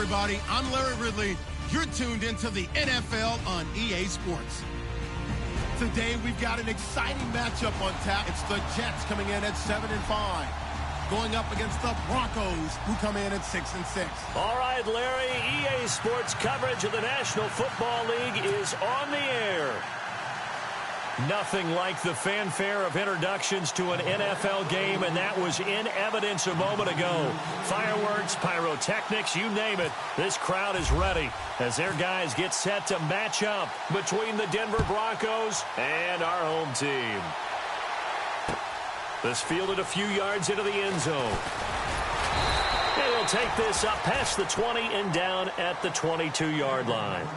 everybody. I'm Larry Ridley. You're tuned into the NFL on EA Sports. Today, we've got an exciting matchup on tap. It's the Jets coming in at 7-5, going up against the Broncos, who come in at 6-6. All right, Larry, EA Sports coverage of the National Football League is on the air. Nothing like the fanfare of introductions to an NFL game, and that was in evidence a moment ago. Fireworks, pyrotechnics, you name it. This crowd is ready as their guys get set to match up between the Denver Broncos and our home team. This fielded a few yards into the end zone. And he'll take this up past the 20 and down at the 22-yard line.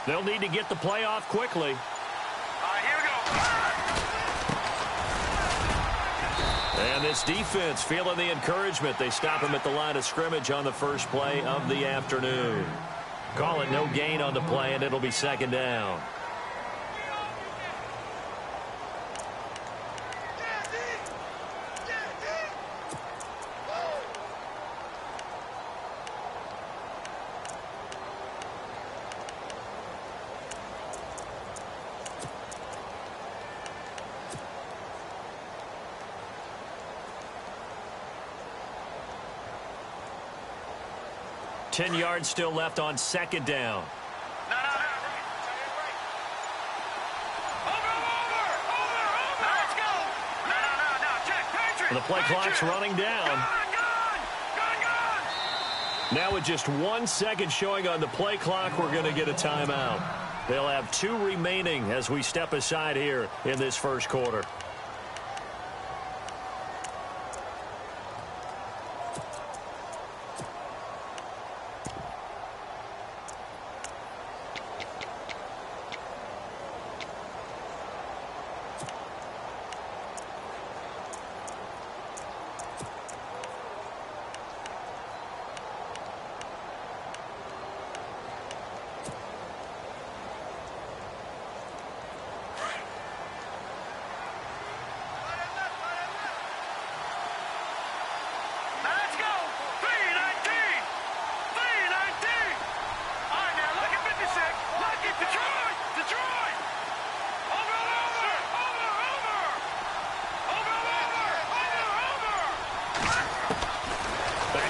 They'll need to get the play off quickly. Here we go. And this defense feeling the encouragement. They stop him at the line of scrimmage on the first play of the afternoon. Call it no gain on the play, and it'll be second down. Ten yards still left on second down. The play clock's running down. Now with just 1 second showing on the play clock, we're going to get a timeout. They'll have 2 remaining as we step aside here in this first quarter.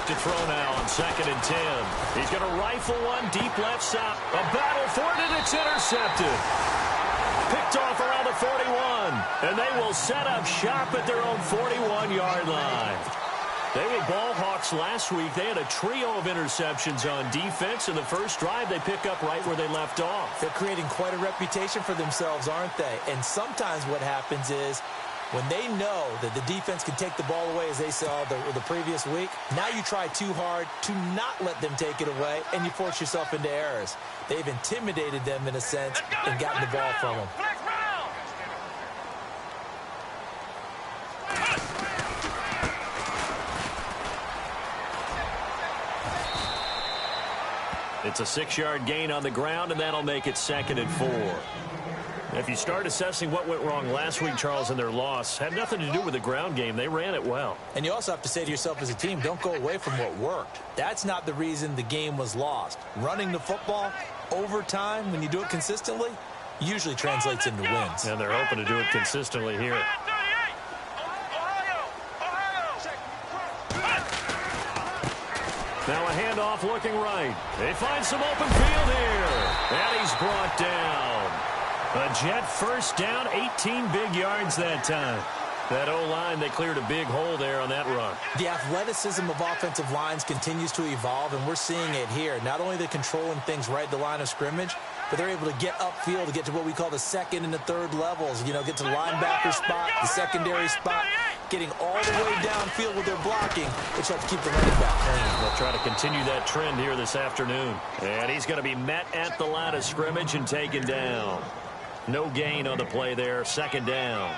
To throw now on 2nd and 10. He's going to rifle one deep left side. A battle for it, and it's intercepted. Picked off around the 41. And they will set up shop at their own 41-yard line. They were ball hawks last week. They had a trio of interceptions on defense. In the first drive, they pick up right where they left off. They're creating quite a reputation for themselves, aren't they? And sometimes what happens is, when they know that the defense can take the ball away, as they saw the previous week, now you try too hard to not let them take it away, and you force yourself into errors. They've intimidated them in a sense and gotten the ball from them. It's a 6-yard gain on the ground, and that'll make it 2nd and 4. If you start assessing what went wrong last week, Charles, in their loss, had nothing to do with the ground game. They ran it well. And you also have to say to yourself as a team, don't go away from what worked. That's not the reason the game was lost. Running the football over time, when you do it consistently, usually translates into wins. And they're hoping to do it consistently here. Now a handoff looking right. They find some open field here. And he's brought down. A Jet first down, 18 big yards that time. That O-line, they cleared a big hole there on that run. The athleticism of offensive lines continues to evolve, and we're seeing it here. Not only are they controlling things right at the line of scrimmage, but they're able to get upfield to get to what we call the second and the third levels. You know, get to the linebacker spot, the secondary spot, getting all the way downfield with their blocking, which helps keep the running back clean. They'll try to continue that trend here this afternoon. And he's going to be met at the line of scrimmage and taken down. No gain on the play there, 2nd down.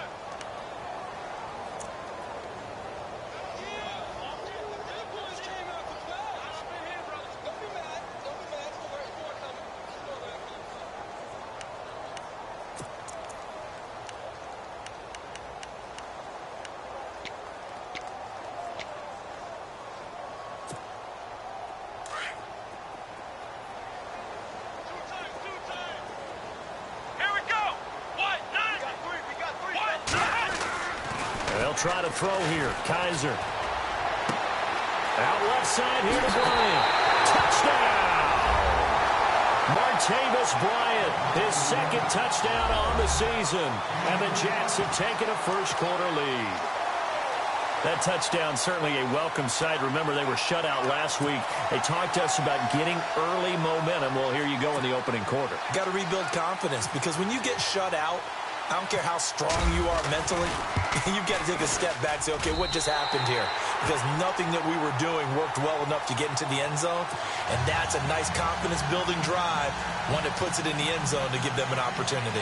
Try to throw here. Kaiser. Out left side here to Bryant. Touchdown! Martavis Bryant, his 2nd touchdown on the season. And the Jets have taken a first-quarter lead. That touchdown certainly a welcome sight. Remember, they were shut out last week. They talked to us about getting early momentum. Well, here you go in the opening quarter. Got to rebuild confidence, because when you get shut out, I don't care how strong you are mentally, you've got to take a step back and say, okay, what just happened here? Because nothing that we were doing worked well enough to get into the end zone, and that's a nice confidence-building drive, one that puts it in the end zone to give them an opportunity.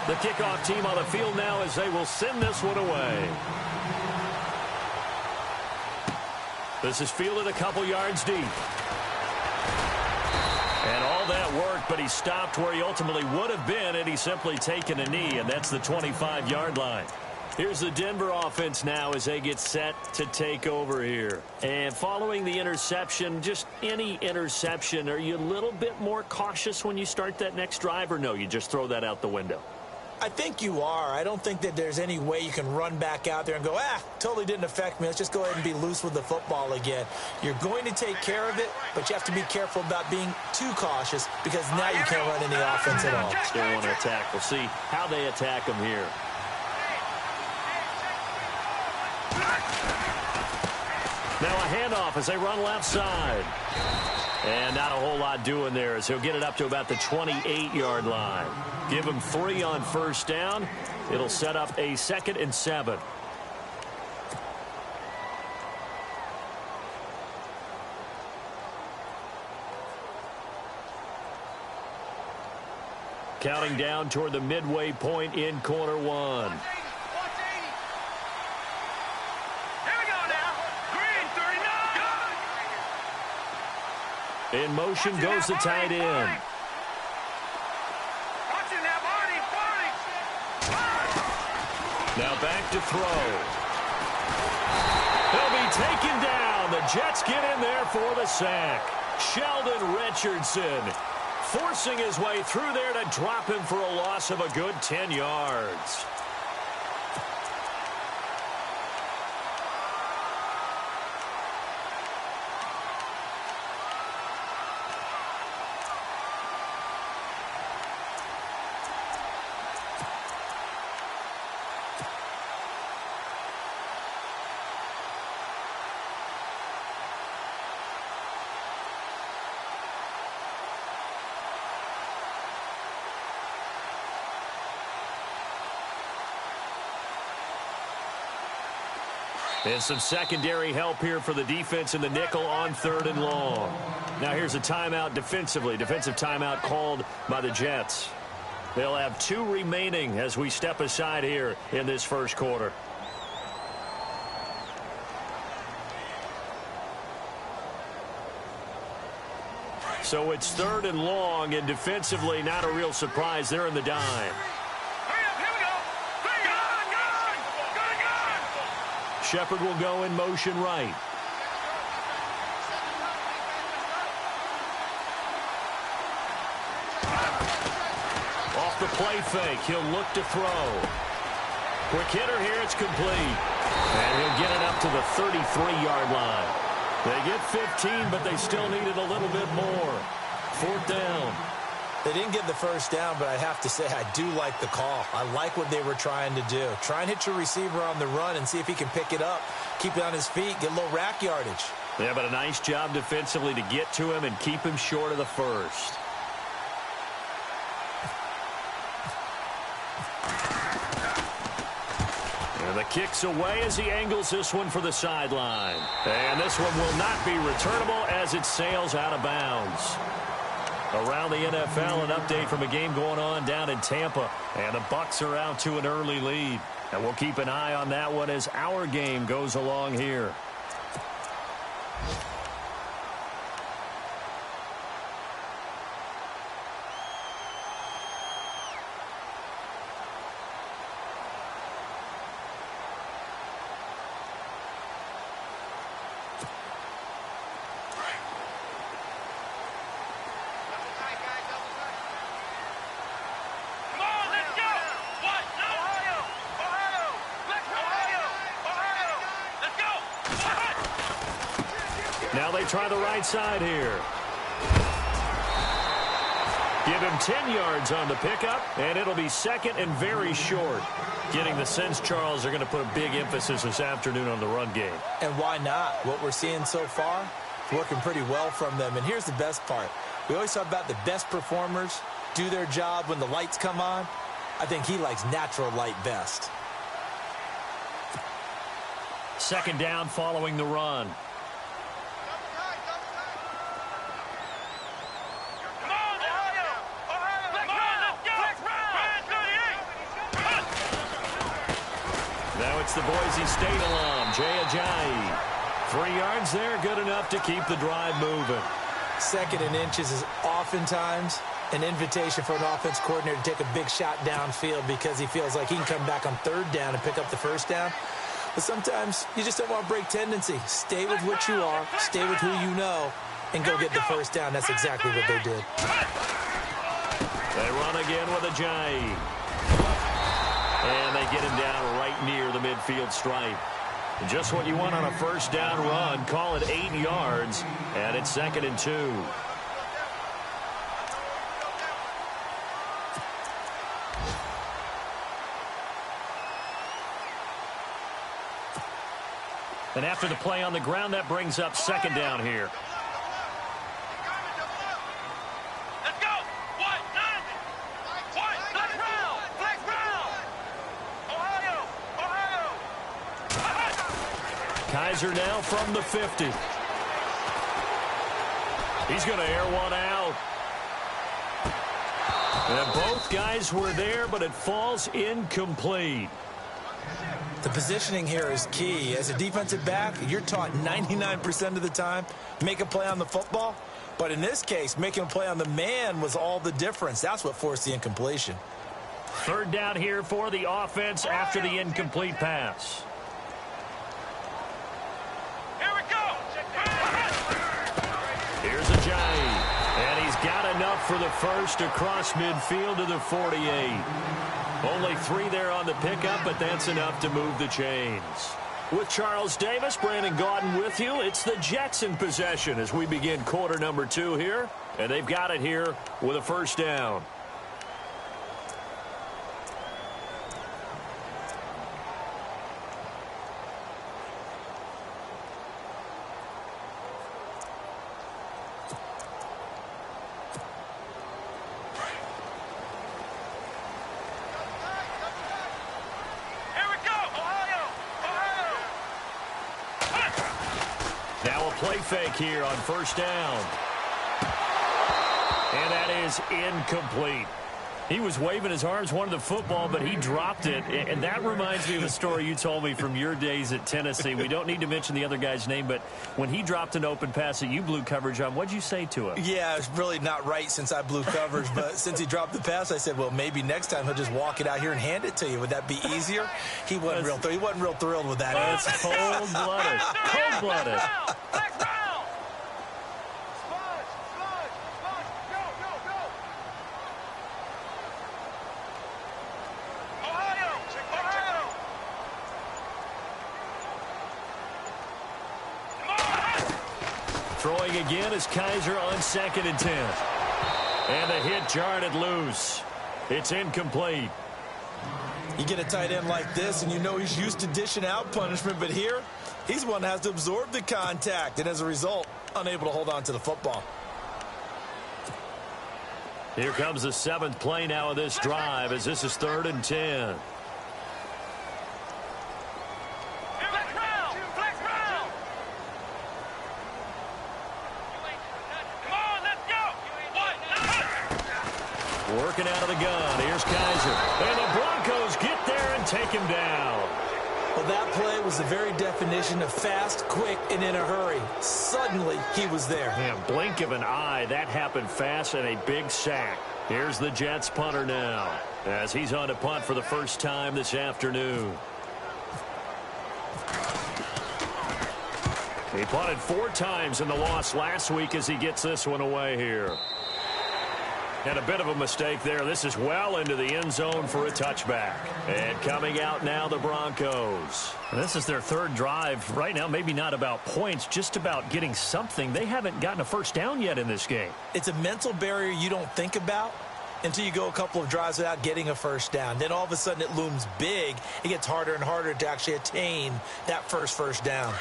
The kickoff team on the field now as they will send this one away. This is fielded a couple yards deep. And all that worked, but he stopped where he ultimately would have been, and he's simply taken a knee, and that's the 25-yard line. Here's the Denver offense now as they get set to take over here. And following the interception, just any interception, are you a little bit more cautious when you start that next drive, or no, you just throw that out the window? I think you are. I don't think that there's any way you can run back out there and go, totally didn't affect me. Let's just go ahead and be loose with the football again. You're going to take care of it, but you have to be careful about being too cautious, because now you can't run any offense at all. Still want to attack. We'll see how they attack them here. Now a handoff as they run left side. And not a whole lot doing there as he'll get it up to about the 28-yard line. Give him 3 on first down. It'll set up a 2nd and 7. Counting down toward the midway point in quarter 1. In motion goes the tight end. Now back to throw. He'll be taken down. The Jets get in there for the sack. Sheldon Richardson forcing his way through there to drop him for a loss of a good 10 yards. And some secondary help here for the defense in the nickel on 3rd and long. Now here's a timeout defensively. Defensive timeout called by the Jets. They'll have 2 remaining as we step aside here in this first quarter. So it's 3rd and long, and defensively not a real surprise. They're in the dime. Hurry up, here we go. Go. Shepard will go in motion right. Off the play fake, he'll look to throw. Quick hitter here, it's complete. And he'll get it up to the 33-yard line. They get 15, but they still needed a little bit more. 4th down. They didn't get the first down, but I have to say I do like the call. I like what they were trying to do. Try and hit your receiver on the run and see if he can pick it up, keep it on his feet, get a little rack yardage. Yeah, but a nice job defensively to get to him and keep him short of the first. And the kick's away as he angles this one for the sideline. And this one will not be returnable as it sails out of bounds. Around the NFL, an update from a game going on down in Tampa. And the Bucs are out to an early lead. And we'll keep an eye on that one as our game goes along here. Now they try the right side here. Give him 10 yards on the pickup, and it'll be 2nd and very short. Getting the sense, Charles, they're going to put a big emphasis this afternoon on the run game. And why not? What we're seeing so far, working pretty well from them. And here's the best part. We always talk about the best performers do their job when the lights come on. I think he likes natural light best. 2nd down following the run. Now it's the Boise State alum, Jay Ajayi. 3 yards there, good enough to keep the drive moving. 2nd and inches is oftentimes an invitation for an offense coordinator to take a big shot downfield because he feels like he can come back on 3rd down and pick up the 1st down. But sometimes you just don't want to break tendency. Stay with what you are, stay with who you know, and go get the 1st down. That's exactly what they did. They run again with Ajayi. And they get him down right near the midfield stripe. Just what you want on a 1st down run. Call it 8 yards, and it's 2nd and 2. And after the play on the ground, that brings up 2nd down here. Kaiser now from the 50. He's going to air one out. And both guys were there, but it falls incomplete. The positioning here is key. As a defensive back, you're taught 99% of the time, make a play on the football. But in this case, making a play on the man was all the difference. That's what forced the incompletion. 3rd down here for the offense after the incomplete pass. Here's Ajayi, and he's got enough for the first across midfield to the 48. Only 3 there on the pickup, but that's enough to move the chains. With Charles Davis, Brandon Gaudin with you, it's the Jets in possession as we begin quarter number 2 here, and they've got it here with a 1st down. Play fake here on 1st down. And that is incomplete. He was waving his arms, wanted the football, but he dropped it. And that reminds me of a story you told me from your days at Tennessee. We don't need to mention the other guy's name, but when he dropped an open pass that you blew coverage on, what'd you say to him? Yeah, it's really not right since I blew coverage, but since he dropped the pass, I said, well, maybe next time he'll just walk it out here and hand it to you. Would that be easier? He wasn't real thrilled with that. That's cold-blooded. Cold-blooded. Throwing again is Kaiser on 2nd and 10. And the hit jarred it loose. It's incomplete. You get a tight end like this, and you know he's used to dishing out punishment, but here, he's one that has to absorb the contact, and as a result, unable to hold on to the football. Here comes the 7th play now of this drive as this is 3rd and 10. Working out of the gun. Here's Kaiser. And the Broncos get there and take him down. Well, that play was the very definition of fast, quick, and in a hurry. Suddenly, he was there. Yeah, blink of an eye. That happened fast and a big sack. Here's the Jets punter now as he's on to punt for the first time this afternoon. He punted 4 times in the loss last week as he gets this one away here. And a bit of a mistake there. This is well into the end zone for a touchback. And coming out now, the Broncos. And this is their 3rd drive. Right now, maybe not about points, just about getting something. They haven't gotten a first down yet in this game. It's a mental barrier you don't think about until you go a couple of drives without getting a first down. Then all of a sudden it looms big. It gets harder and harder to actually attain that first down.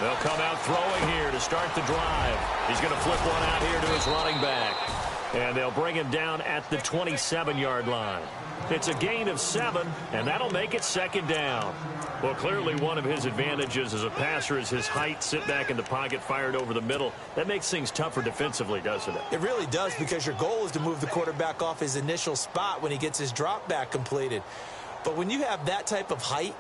They'll come out throwing here to start the drive. He's going to flip one out here to his running back. And they'll bring him down at the 27-yard line. It's a gain of 7, and that'll make it 2nd down. Well, clearly one of his advantages as a passer is his height, sit back in the pocket, fired over the middle. That makes things tougher defensively, doesn't it? It really does, because your goal is to move the quarterback off his initial spot when he gets his drop back completed. But when you have that type of height,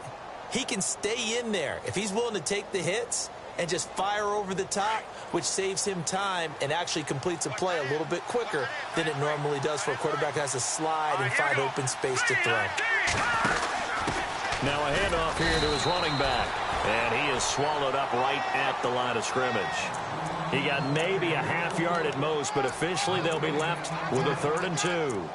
he can stay in there if he's willing to take the hits and just fire over the top, which saves him time and actually completes a play a little bit quicker than it normally does for a quarterback that has to slide and find open space to throw. Now a handoff here to his running back, and he is swallowed up right at the line of scrimmage. He got maybe a half yard at most, but officially they'll be left with a 3rd and 2.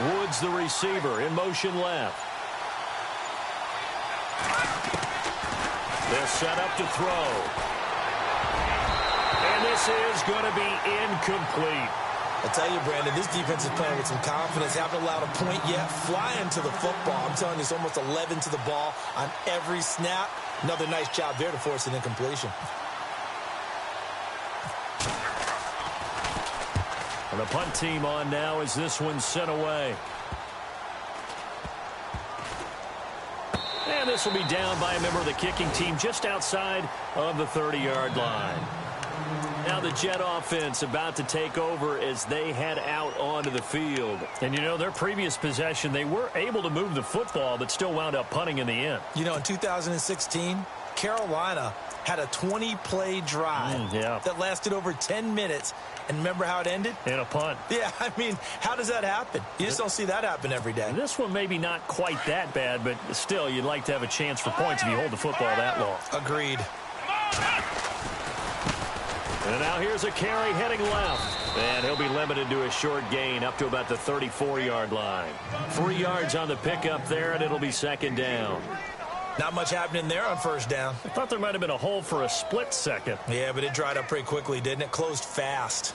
Woods, the receiver, in motion left. They'll set up to throw. And this is going to be incomplete. I tell you, Brandon, this defense is playing with some confidence. Haven't allowed a point yet. Flying to the football. I'm telling you, it's almost 11 to the ball on every snap. Another nice job there to force an incompletion. And the punt team on now as this one's sent away. And this will be down by a member of the kicking team just outside of the 30-yard line. Now the Jet offense about to take over as they head out onto the field. And, you know, their previous possession, they were able to move the football but still wound up punting in the end. You know, in 2016, Carolina had a 20-play drive that lasted over 10 minutes. And remember how it ended? In a punt. Yeah, I mean, how does that happen? You just don't see that happen every day. This one maybe not quite that bad, but still, you'd like to have a chance for points if you hold the football that long. Agreed. And now here's a carry heading left. And he'll be limited to a short gain up to about the 34-yard line. 3 yards on the pickup there, and it'll be 2nd down. Not much happening there on 1st down. I thought there might have been a hole for a split second. Yeah, but it dried up pretty quickly, didn't it? Closed fast.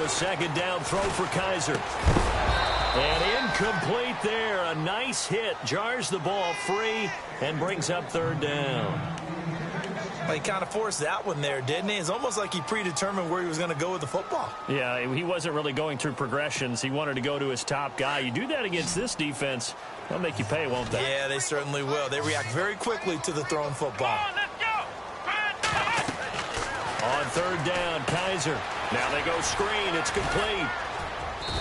a second down throw for Kaiser. And incomplete there. A nice hit. Jars the ball free and brings up third down. Well, he kind of forced that one there, didn't he? It's almost like he predetermined where he was going to go with the football. Yeah, he wasn't really going through progressions. He wanted to go to his top guy. You do that against this defense, they'll make you pay, won't they? Yeah, they certainly will. They react very quickly to the thrown football. On third down, Kaiser. Now they go screen. It's complete.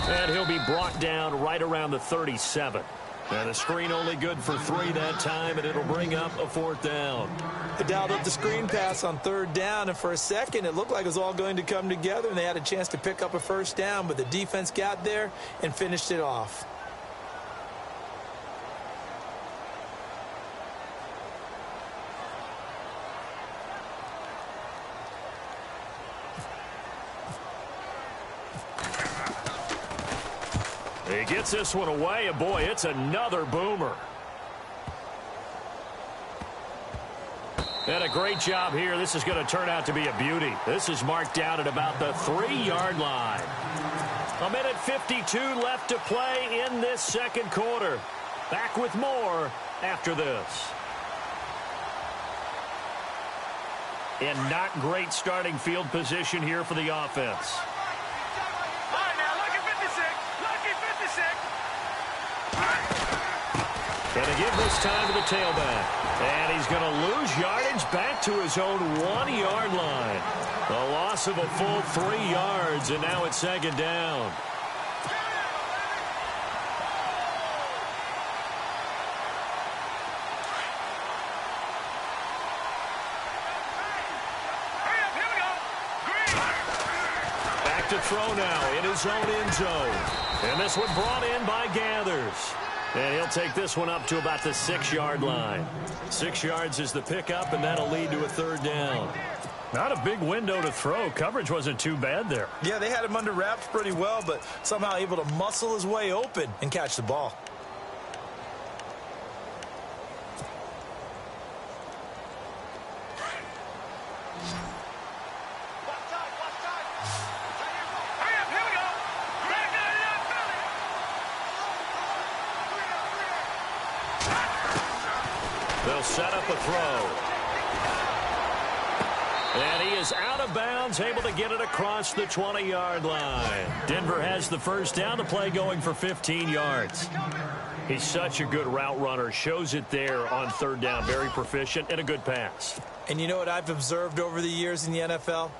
And he'll be brought down right around the 37. And a screen only good for 3 that time, and it'll bring up a fourth down. They dialed up the screen pass on third down, and for a second it looked like it was all going to come together, and they had a chance to pick up a first down, but the defense got there and finished it off. He gets this one away, and boy, it's another boomer. And a great job here. This is going to turn out to be a beauty. This is marked down at about the 3-yard line. 1:52 left to play in this second quarter. Back with more after this. And not great starting field position here for the offense. And a give this time to the tailback. And he's going to lose yardage back to his own 1-yard line. A loss of a full 3 yards, and now it's second down. Back to throw now in his own end zone. And this one brought in by Gathers. And he'll take this one up to about the 6-yard line. 6 yards is the pickup, and that'll lead to a third down. Not a big window to throw. Coverage wasn't too bad there. Yeah, they had him under wraps pretty well, but somehow able to muscle his way open and catch the ball. They'll set up a throw. And he is out of bounds, able to get it across the 20-yard line. Denver has the first down. The play going for 15 yards. He's such a good route runner. Shows it there on third down. Very proficient and a good pass. And you know what I've observed over the years in the NFL?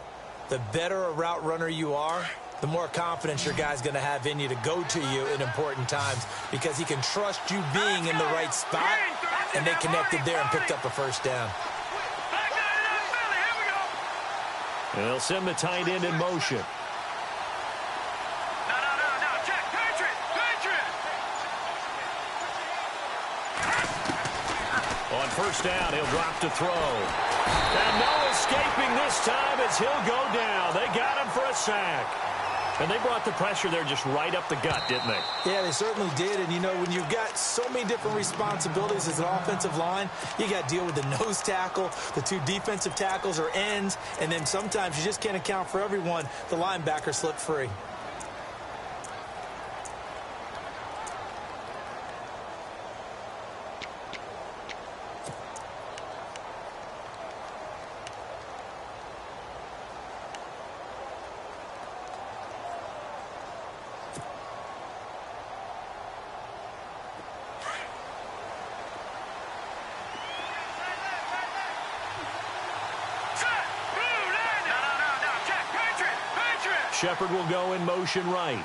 The better a route runner you are, the more confidence your guy's going to have in you to go to you in important times because he can trust you being in the right spot, and they connected there and picked up a first down. And they'll send the tight end in motion. On first down, he'll drop to throw. And no escaping this time as he'll go down. They got him for a sack. And they brought the pressure there just right up the gut, didn't they? Yeah, they certainly did. And, you know, when you've got so many different responsibilities as an offensive line, you got to deal with the nose tackle, the 2 defensive tackles or ends, and then sometimes you just can't account for everyone. The linebacker slipped free. Shepard will go in motion right.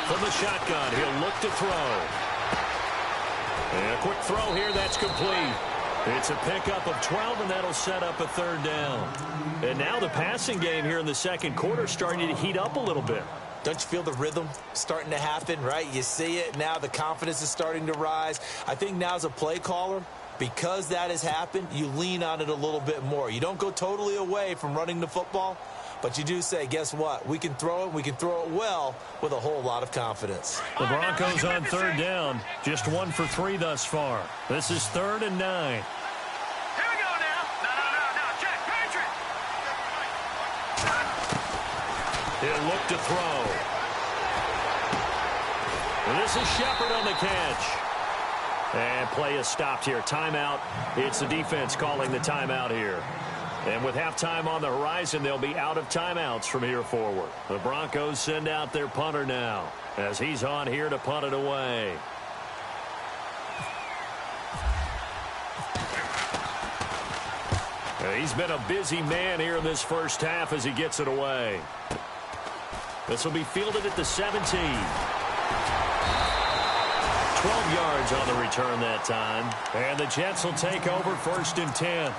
From the shotgun, he'll look to throw. And a quick throw here, that's complete. It's a pickup of 12, and that'll set up a third down. And now the passing game here in the second quarter starting to heat up a little bit. Don't you feel the rhythm starting to happen, right? You see it. Now the confidence is starting to rise. I think now as a play caller, Because that has happened, you lean on it a little bit more. You don't go totally away from running the football, but you do say, guess what? We can throw it. We can throw it well with a whole lot of confidence. The Broncos on third down. Just 1 for 3 thus far. This is 3rd and 9. Here we go now. No. Check. Patrick. He'll look to throw. And this is Shepard on the catch. And play is stopped here. Timeout. It's the defense calling the timeout here. And with halftime on the horizon, they'll be out of timeouts from here forward. The Broncos send out their punter now as he's on here to punt it away. He's been a busy man here in this first half as he gets it away. This will be fielded at the 17. 12 yards on the return that time. And the Jets will take over 1st and 10.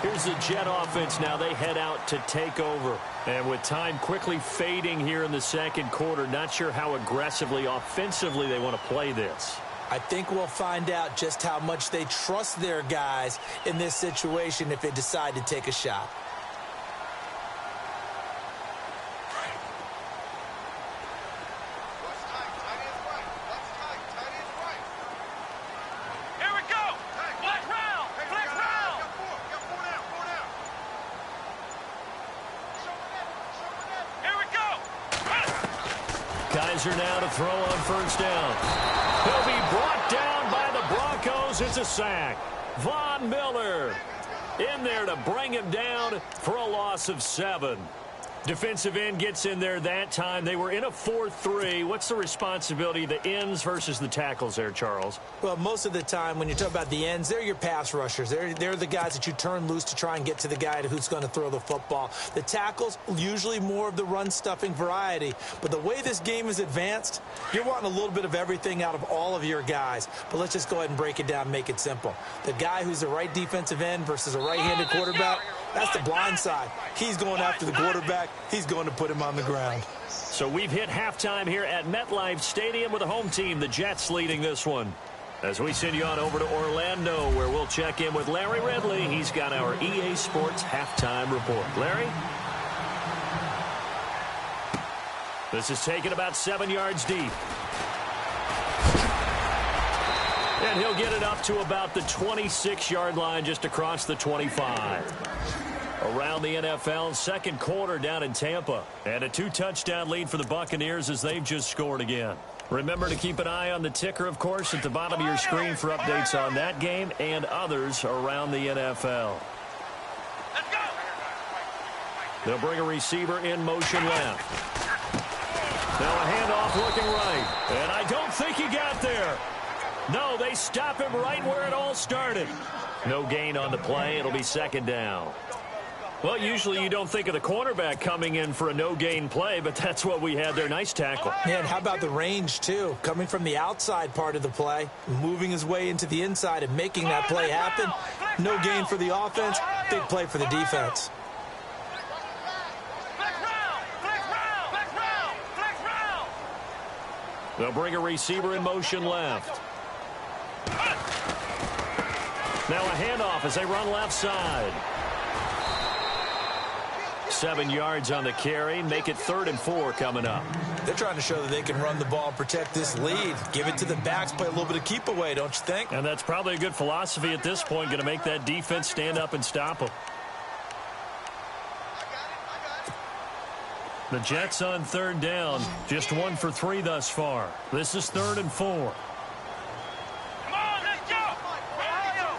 Here's the Jet offense now. They head out to take over. And with time quickly fading here in the second quarter, not sure how aggressively, offensively they want to play this. I think we'll find out just how much they trust their guys in this situation if they decide to take a shot. Kaiser now to throw on 1st down. He'll be brought down by the Broncos. It's a sack. Von Miller in there to bring him down for a loss of 7. Defensive end gets in there that time. They were in a 4-3. What's the responsibility of the ends versus the tackles there, Charles? Well, most of the time when you talk about the ends, they're your pass rushers. They're the guys that you turn loose to try and get to the guy who's going to throw the football. The tackles, usually more of the run-stuffing variety. But the way this game is advanced, you're wanting a little bit of everything out of all of your guys. But let's just go ahead and break it down and make it simple. The guy who's the right defensive end versus a right-handed quarterback, that's the blind side. He's going after the quarterback. He's going to put him on the ground. So we've hit halftime here at MetLife Stadium with the home team, the Jets, leading this one. As we send you on over to Orlando, where we'll check in with Larry Ridley. He's got our EA Sports halftime report. Larry? This is taken about 7 yards deep. And he'll get it up to about the 26-yard line, just across the 25. Around the NFL, second quarter down in Tampa. And a 2-touchdown lead for the Buccaneers as they've just scored again. Remember to keep an eye on the ticker, of course, at the bottom of your screen for updates on that game and others around the NFL. Let's go. They'll bring a receiver in motion left. Now a handoff looking right. And I don't think he got there. No, they stop him right where it all started. No gain on the play. It'll be 2nd down. Well, usually you don't think of the cornerback coming in for a no-gain play, but that's what we had there. Nice tackle. Man, how about the range, too? Coming from the outside part of the play, moving his way into the inside and making that play happen. No gain for the offense, big play for the defense. They'll bring a receiver in motion left. Now a handoff as they run left side. 7 yards on the carry. Make it 3rd and 4 coming up. They're trying to show that they can run the ball and protect this lead. Give it to the backs, play a little bit of keep away, don't you think? And that's probably a good philosophy at this point, going to make that defense stand up and stop them. The Jets on 3rd down, just 1 for 3 thus far. This is 3rd and 4. Come on, let's go. Ohio.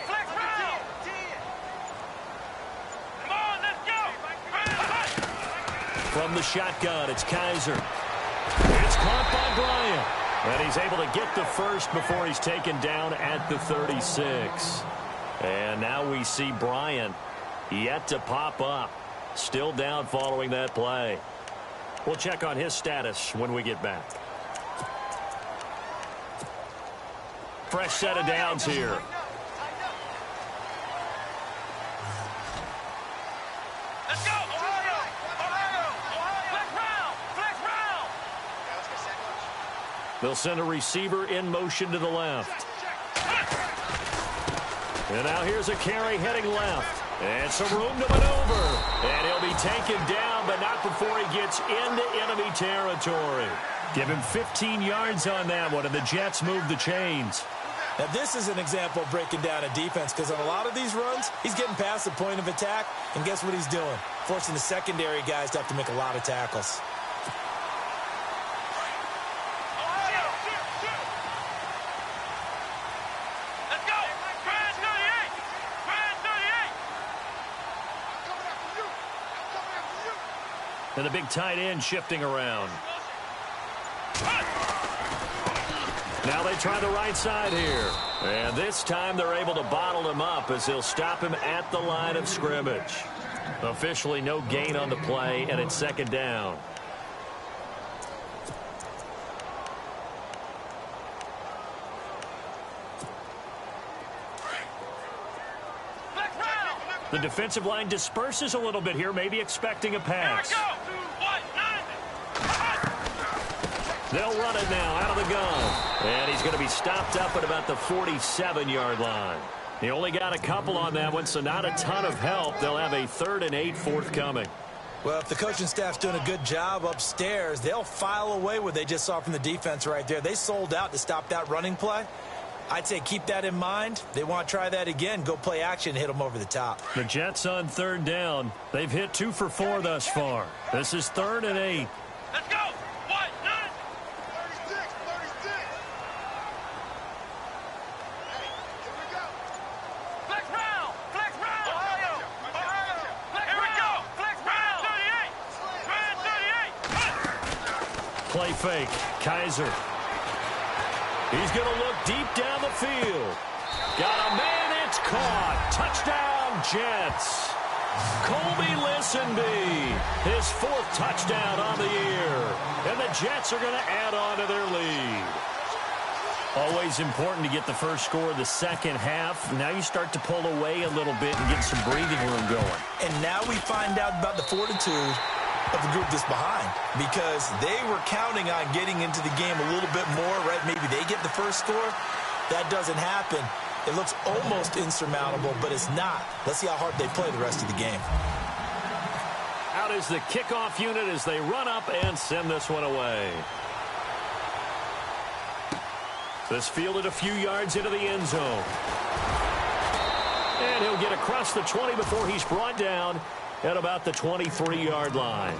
Flex round. Come on, let's go. From the shotgun, it's Kaiser. It's caught by Bryant. And he's able to get the first before he's taken down at the 36. And now we see Bryant yet to pop up. Still down following that play. We'll check on his status when we get back. Fresh set of downs here. They'll send a receiver in motion to the left. And now here's a carry heading left. And some room to maneuver. And he'll be taken down, but not before he gets into enemy territory. Give him 15 yards on that one, and the Jets move the chains. Now, this is an example of breaking down a defense, because on a lot of these runs, he's getting past the point of attack, and guess what he's doing? Forcing the secondary guys to have to make a lot of tackles. And the big tight end shifting around. Now they try the right side here. And this time they're able to bottle him up as they'll stop him at the line of scrimmage. Officially no gain on the play, and it's second down. The defensive line disperses a little bit here, maybe expecting a pass. They'll run it now out of the gun. And he's going to be stopped up at about the 47-yard line. He only got a couple on that one, so not a ton of help. They'll have a 3rd and 8 forthcoming. Well, if the coaching staff's doing a good job upstairs, they'll file away what they just saw from the defense right there. They sold out to stop that running play. I'd say keep that in mind. They want to try that again. Go play action and hit them over the top. The Jets on 3rd down. They've hit 2 for 4 thus far. This is 3rd and 8. Let's go. 1, 9. 36. Hey, here we go. Flex round. Ohio. Here we go. Flex round. 38. Play fake. Kaiser. He's going to look deep down the field. Got a man, it's caught. Touchdown, Jets. Colby Listenby, his 4th touchdown on the year. And the Jets are going to add on to their lead. Always important to get the first score of the second half. Now you start to pull away a little bit and get some breathing room going. And now we find out about the fortitude of the group that's behind, because they were counting on getting into the game a little bit more, right? Maybe they get the first score. That doesn't happen. It looks almost insurmountable, but it's not. Let's see how hard they play the rest of the game. Out is the kickoff unit as they run up and send this one away. This fielded a few yards into the end zone. And he'll get across the 20 before he's brought down at about the 23-yard line.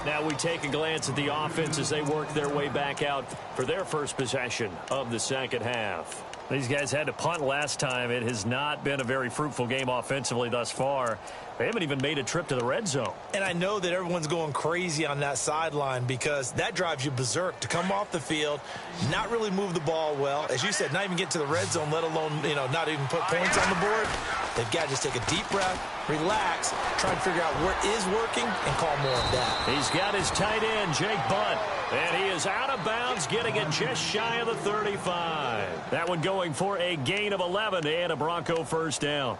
Now we take a glance at the offense as they work their way back out for their first possession of the second half. These guys had to punt last time. It has not been a very fruitful game offensively thus far. They haven't even made a trip to the red zone. And I know that everyone's going crazy on that sideline, because that drives you berserk to come off the field, not really move the ball well. As you said, not even get to the red zone, let alone, not even put points on the board. They've got to just take a deep breath, relax, try and figure out what is working, and call more of that. He's got his tight end, Jake Bunt, and he is out of bounds, getting it just shy of the 35. That one going for a gain of 11 and a Bronco first down.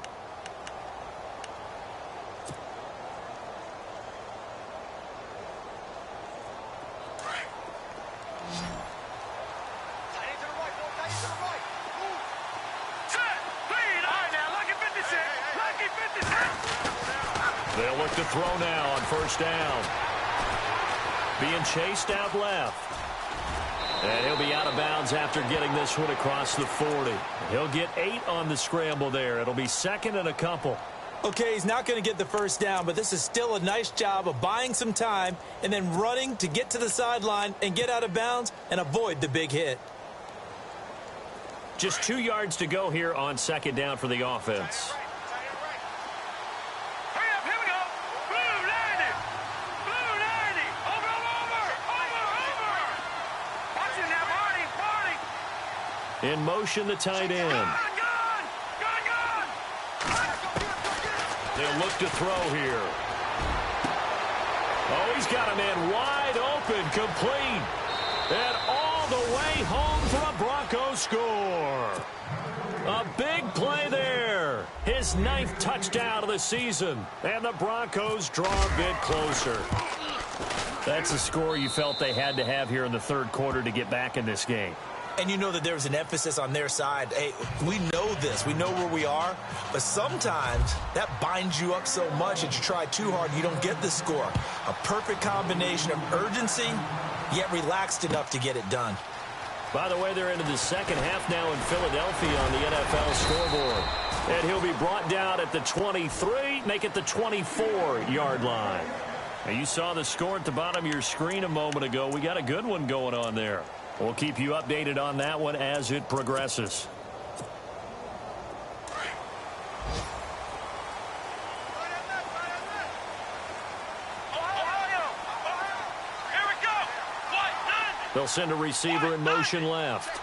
They'll look to throw now on first down. Being chased out left. And he'll be out of bounds after getting this one across the 40. He'll get 8 on the scramble there. It'll be 2nd and a couple. Okay, he's not going to get the first down, but this is still a nice job of buying some time and then running to get to the sideline and get out of bounds and avoid the big hit. Just 2 yards to go here on 2nd down for the offense. In motion, the tight end. They'll look to throw here. Oh, he's got a man wide open, complete. And all the way home for a Bronco score. A big play there. His 9th touchdown of the season. And the Broncos draw a bit closer. That's a score you felt they had to have here in the third quarter to get back in this game. And you know that there was an emphasis on their side. Hey, we know this. We know where we are. But sometimes that binds you up so much that you try too hard and you don't get the score. A perfect combination of urgency, yet relaxed enough to get it done. By the way, they're into the second half now in Philadelphia on the NFL scoreboard. And he'll be brought down at the 23, make it the 24-yard line. Now, you saw the score at the bottom of your screen a moment ago. We got a good one going on there. We'll keep you updated on that one as it progresses. They'll send a receiver in motion left.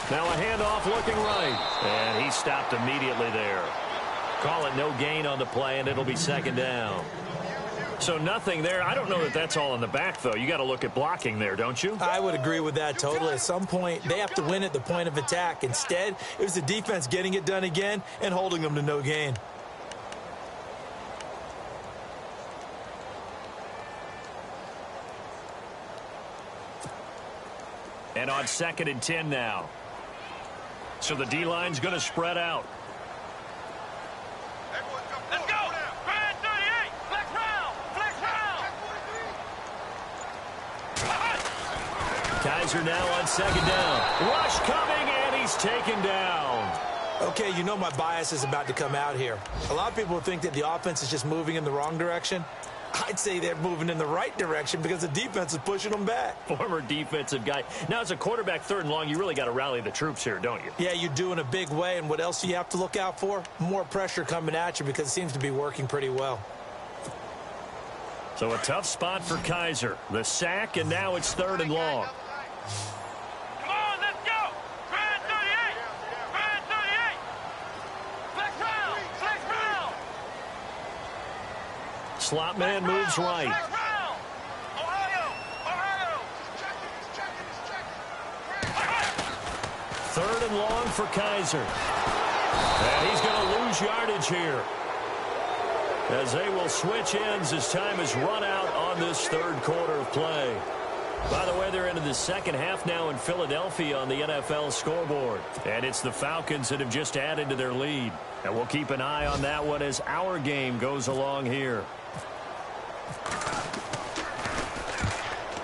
Now a handoff looking right. And he stopped immediately there. Call it no gain on the play, and it'll be second down. So nothing there. I don't know that that's all in the back, though. You got to look at blocking there, don't you? I would agree with that totally. At some point, they have to win at the point of attack. Instead, it was the defense getting it done again and holding them to no gain. And on 2nd and 10 now. So the D-line's going to spread out. Let's go! Brad 38! Flex round! Flex round! Kaiser now on 2nd down. Rush coming, and he's taken down. Okay, you know my bias is about to come out here. A lot of people think that the offense is just moving in the wrong direction. I'd say they're moving in the right direction because the defense is pushing them back. Former defensive guy. Now, as a quarterback 3rd and long, you really got to rally the troops here, don't you? Yeah, you do in a big way. And what else do you have to look out for? More pressure coming at you because it seems to be working pretty well. So a tough spot for Kaiser. The sack, and now it's 3rd and long. Come on, let's go! Brad 38! Brad 38! Flex round! Flex round! Slot man moves right. Flex round! Ohio! Ohio! 3rd and long for Kaiser. And he's going to lose yardage here, as they will switch ends as time is run out on this 3rd quarter of play. By the way, they're into the second half now in Philadelphia on the NFL scoreboard. And it's the Falcons that have just added to their lead. And we'll keep an eye on that one as our game goes along here.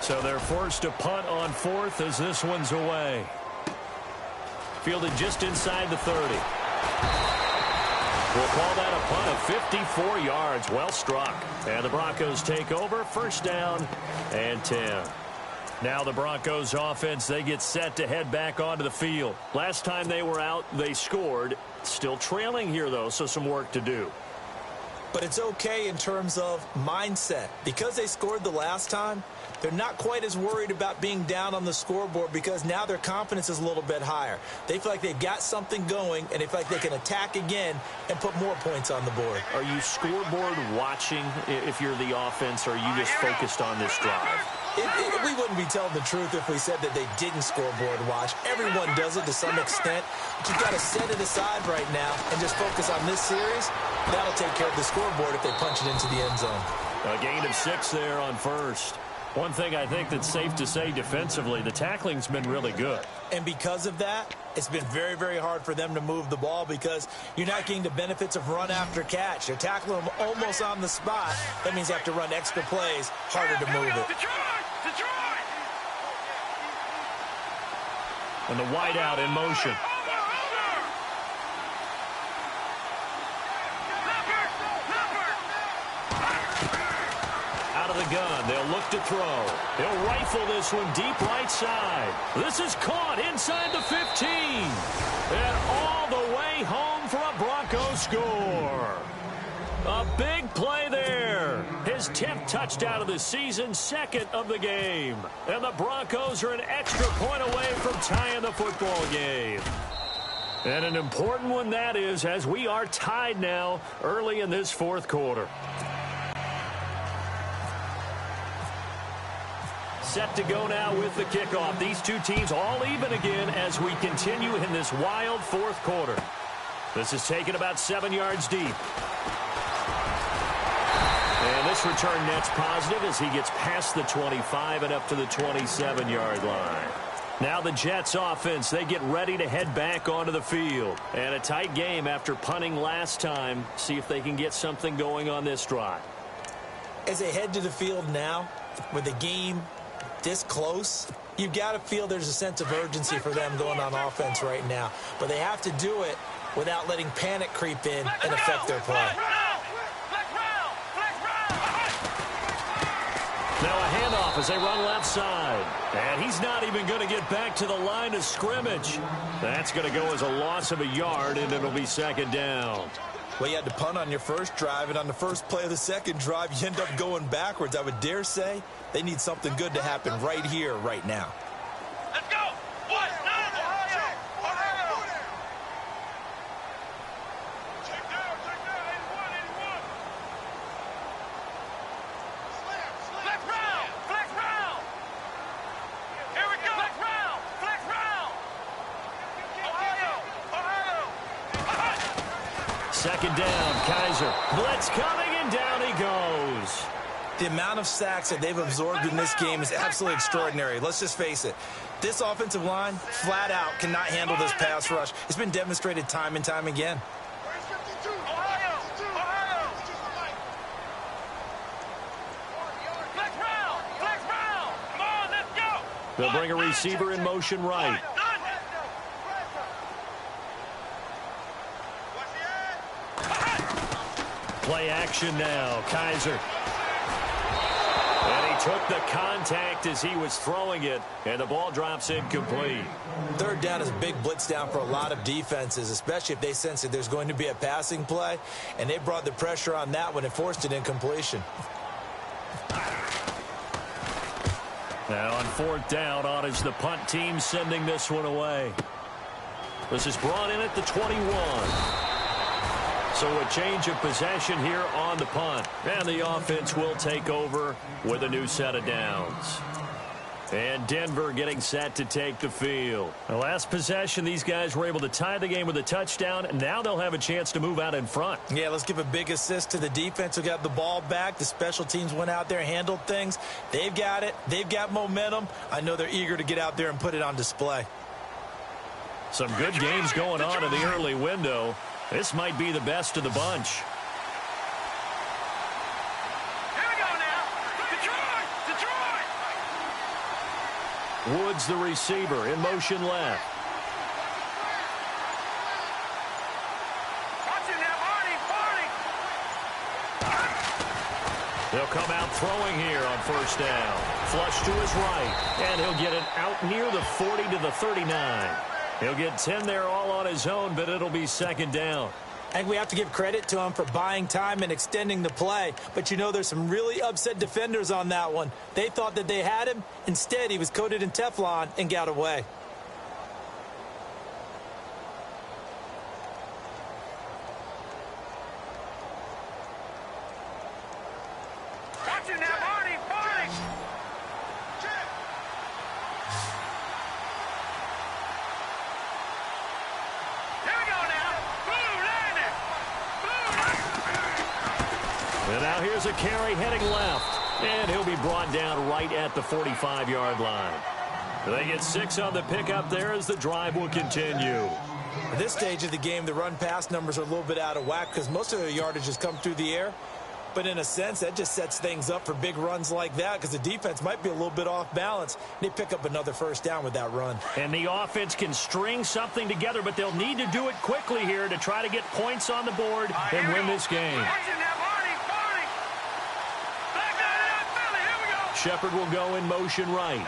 So they're forced to punt on 4th as this one's away. Fielded just inside the 30. We'll call that a punt of 54 yards. Well struck. And the Broncos take over. 1st down and 10. Now the Broncos offense, they get set to head back onto the field. Last time they were out, they scored. Still trailing here, though, so some work to do. But it's okay in terms of mindset. Because they scored the last time, they're not quite as worried about being down on the scoreboard because now their confidence is a little bit higher. They feel like they've got something going, and they feel like they can attack again and put more points on the board. Are you scoreboard watching if you're the offense, or are you just focused on this drive? We wouldn't be telling the truth if we said that they didn't scoreboard watch. Everyone does it to some extent. But you've got to set it aside right now and just focus on this series. That'll take care of the scoreboard if they punch it into the end zone. A gain of 6 there on 1st. One thing I think that's safe to say defensively, the tackling's been really good. And because of that, it's been very, very hard for them to move the ball because you're not getting the benefits of run after catch. They're tackling them almost on the spot. That means you have to run extra plays, harder to move it. Detroit! And the wideout in motion. Out of the gun, they'll look to throw. They'll rifle this one deep right side. This is caught inside the 15. And all the way home for a Broncos score. A big play there. His 10th touchdown of the season, 2nd of the game. And the Broncos are an extra point away from tying the football game. And an important one that is, as we are tied now early in this 4th quarter. Set to go now with the kickoff. These two teams all even again as we continue in this wild 4th quarter. This is taken about 7 yards deep. And this return net's positive as he gets past the 25 and up to the 27-yard line. Now the Jets offense, they get ready to head back onto the field. And a tight game after punting last time. See if they can get something going on this drive. As they head to the field now, with the game this close, you've got to feel there's a sense of urgency for them going on offense right now. But they have to do it without letting panic creep in and affect their play. Now a handoff as they run left side. And he's not even going to get back to the line of scrimmage. That's going to go as a loss of a yard, and it'll be second down. Well, you had to punt on your first drive, and on the first play of the second drive, you end up going backwards. I would dare say they need something good to happen right here, right now. Let's go! What? Ohio! Ohio! Check down, 81. Flex round! Flex round! Here we go! Flex round! Flex round! Ohio! Second down, Kaiser. Blitz coming, and down he goes. The amount of sacks that they've absorbed in this game is absolutely extraordinary. Let's just face it. This offensive line, flat out, cannot handle this pass rush. It's been demonstrated time and time again. Ohio! Ohio! Flex round! Flex round! Come on, let's go! They'll bring a receiver in motion right. Play action now, Kaiser. And he took the contact as he was throwing it, and the ball drops incomplete. Third down is a big blitz down for a lot of defenses, especially if they sense that there's going to be a passing play, and they brought the pressure on that one and forced an incompletion. Now on fourth down, on is the punt team sending this one away. This is brought in at the 21. So a change of possession here on the punt. And the offense will take over with a new set of downs. And Denver getting set to take the field. The last possession, these guys were able to tie the game with a touchdown, and now they'll have a chance to move out in front. Yeah, let's give a big assist to the defense who got the ball back. The special teams went out there, handled things. They've got it. They've got momentum. I know they're eager to get out there and put it on display. Some good games going on in the early window. This might be the best of the bunch. Here we go now. Detroit! Detroit! Woods the receiver in motion left. Watch it now, Barney! They'll come out throwing here on first down. Flush to his right, and he'll get it out near the 40 to the 39. He'll get 10 there all on his own, but it'll be second down. I think we have to give credit to him for buying time and extending the play. But, you know, there's some really upset defenders on that one. They thought that they had him. Instead, he was coated in Teflon and got away. Watch it now, Barney! Here we go now. Blue landing! And now here's a carry heading left. And he'll be brought down right at the 45-yard line. They get 6 on the pickup there as the drive will continue. At this stage of the game, the run-pass numbers are a little bit out of whack because most of their yardage has come through the air. But in a sense, that just sets things up for big runs like that because the defense might be a little bit off balance. They pick up another first down with that run. And the offense can string something together, but they'll need to do it quickly here to try to get points on the board and win this game. Watch it now, Barney! Back down in Philly, here we go! Shepard will go in motion right.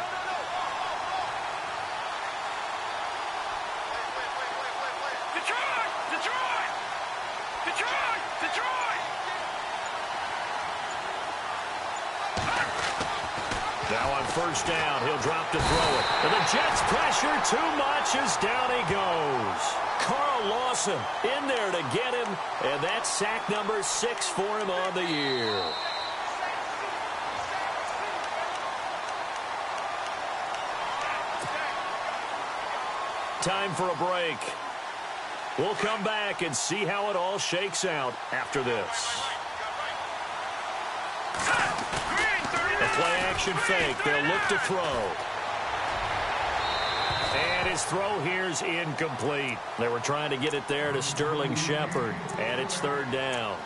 Detroit! Detroit! Detroit! Detroit! Now on first down, he'll drop to throw it. And the Jets pressure too much as down he goes. Carl Lawson in there to get him, and that's sack number 6 for him on the year. Time for a break. We'll come back and see how it all shakes out after this. A play-action fake. They'll look to throw. And his throw here's incomplete. They were trying to get it there to Sterling Shepard, and it's third down.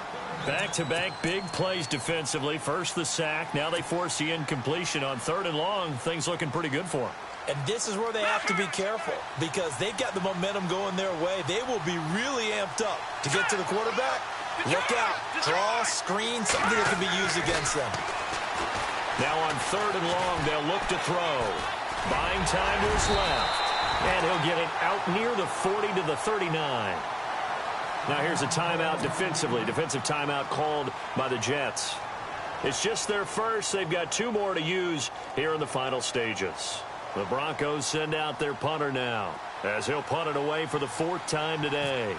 Back-to-back big plays defensively. First the sack. Now they force the incompletion on third and long. Things looking pretty good for them. And this is where they have to be careful because they've got the momentum going their way. They will be really amped up to get to the quarterback. Look out. Draw, screen, something that can be used against them. Now on third and long, they'll look to throw. Buying time to his left. And he'll get it out near the 40 to the 39. Now here's a timeout defensively. Defensive timeout called by the Jets. It's just their first. They've got 2 more to use here in the final stages. The Broncos send out their punter now as he'll punt it away for the 4th time today.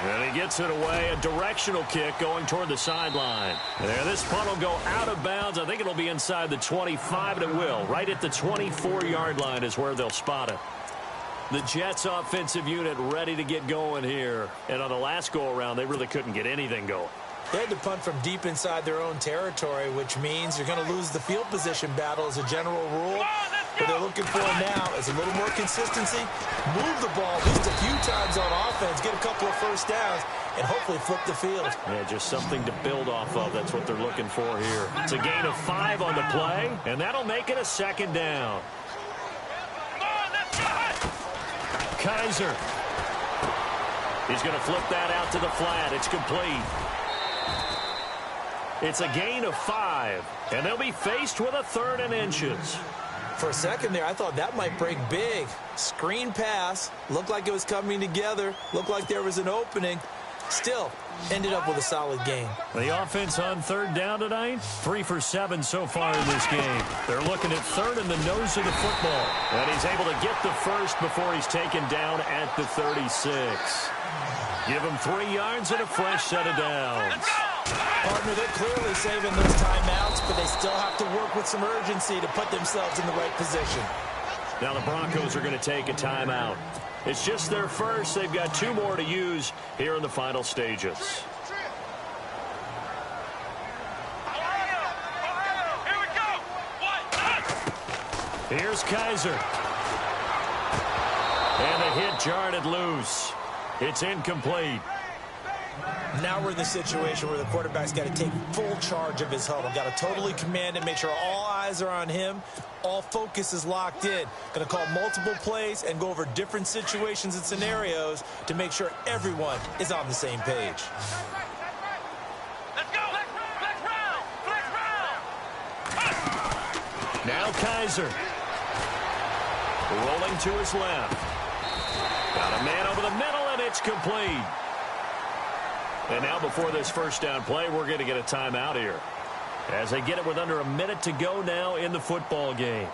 And he gets it away, a directional kick going toward the sideline. And this punt will go out of bounds. I think it'll be inside the 25, and it will. Right at the 24-yard line is where they'll spot it. The Jets offensive unit ready to get going here. And on the last go-around, they really couldn't get anything going. They had to punt from deep inside their own territory, which means you're going to lose the field position battle as a general rule. What they're looking for now is a little more consistency, move the ball at least a few times on offense, get a couple of first downs, and hopefully flip the field. Yeah, just something to build off of. That's what they're looking for here. It's a gain of 5 on the play, and that'll make it a 2nd down. Kaiser. He's going to flip that out to the flat. It's complete. It's a gain of 5, and they'll be faced with a 3rd and inches. For a second there, I thought that might break big. Screen pass. Looked like it was coming together. Looked like there was an opening. Still, ended up with a solid game. The offense on 3rd down tonight, 3 for 7 so far in this game. They're looking at 3rd in the nose of the football. And he's able to get the first before he's taken down at the 36. Give him 3 yards and a fresh set of downs. Partner, they're clearly saving those timeouts, but they still have to work with some urgency to put themselves in the right position. Now the Broncos are going to take a timeout. It's just their first. They've got 2 more to use here in the final stages. Here we go. Here's Kaiser. And the hit jarred it loose. It's incomplete. Now we're in the situation where the quarterback's got to take full charge of his huddle. Got to totally command it, make sure all eyes are on him. All focus is locked in. Going to call multiple plays and go over different situations and scenarios to make sure everyone is on the same page. Let's go. Flex round. Now Kaiser. Rolling to his left. Got a man over the middle, and it's complete. And now before this first down play, we're going to get a timeout here as they get it with under a minute to go now in the football game.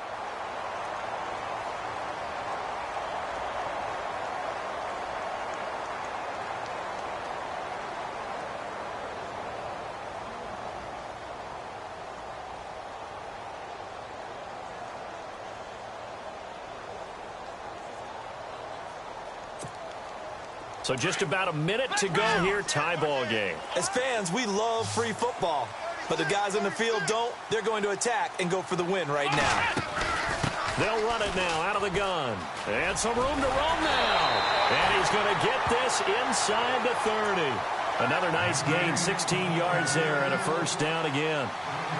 So just about a minute to go here, tie ball game. As fans, we love free football, but the guys on the field don't. They're going to attack and go for the win right now. They'll run it now out of the gun. And some room to roam now. And he's going to get this inside the 30. Another nice gain, 16 yards there and a first down again.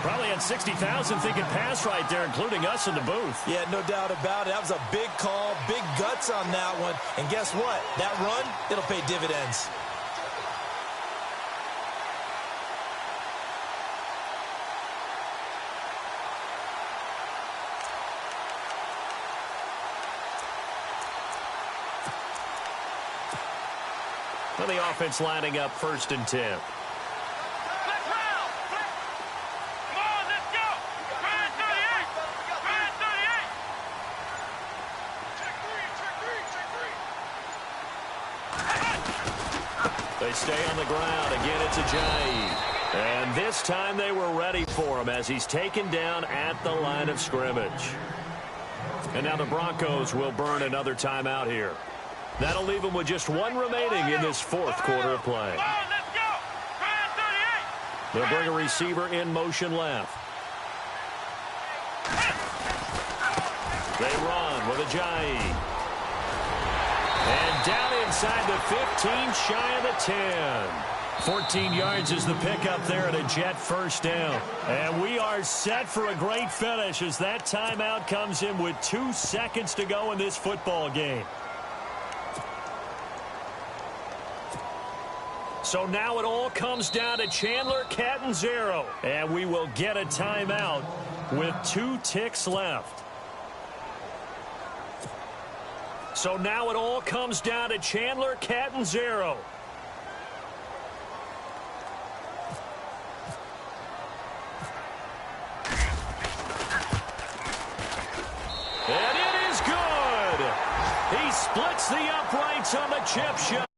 Probably had 60,000 thinking pass right there, including us in the booth. Yeah, no doubt about it. That was a big call, big guts on that one. And guess what? That run, it'll pay dividends. Well, the offense lining up 1st and 10. They stay on the ground. Again, it's Ajayi. And this time they were ready for him as he's taken down at the line of scrimmage. And now the Broncos will burn another timeout here. That'll leave them with just 1 remaining in this 4th quarter of play. They'll bring a receiver in motion left. They run with Ajayi. And down inside the 15, shy of the 10. 14 yards is the pickup there at a Jet first down. And we are set for a great finish as that timeout comes in with 2 seconds to go in this football game. So now it all comes down to Chandler Catanzaro. And we will get a timeout with 2 ticks left. So now it all comes down to Chandler Catanzaro. And it is good. He splits the uprights on the chip shot.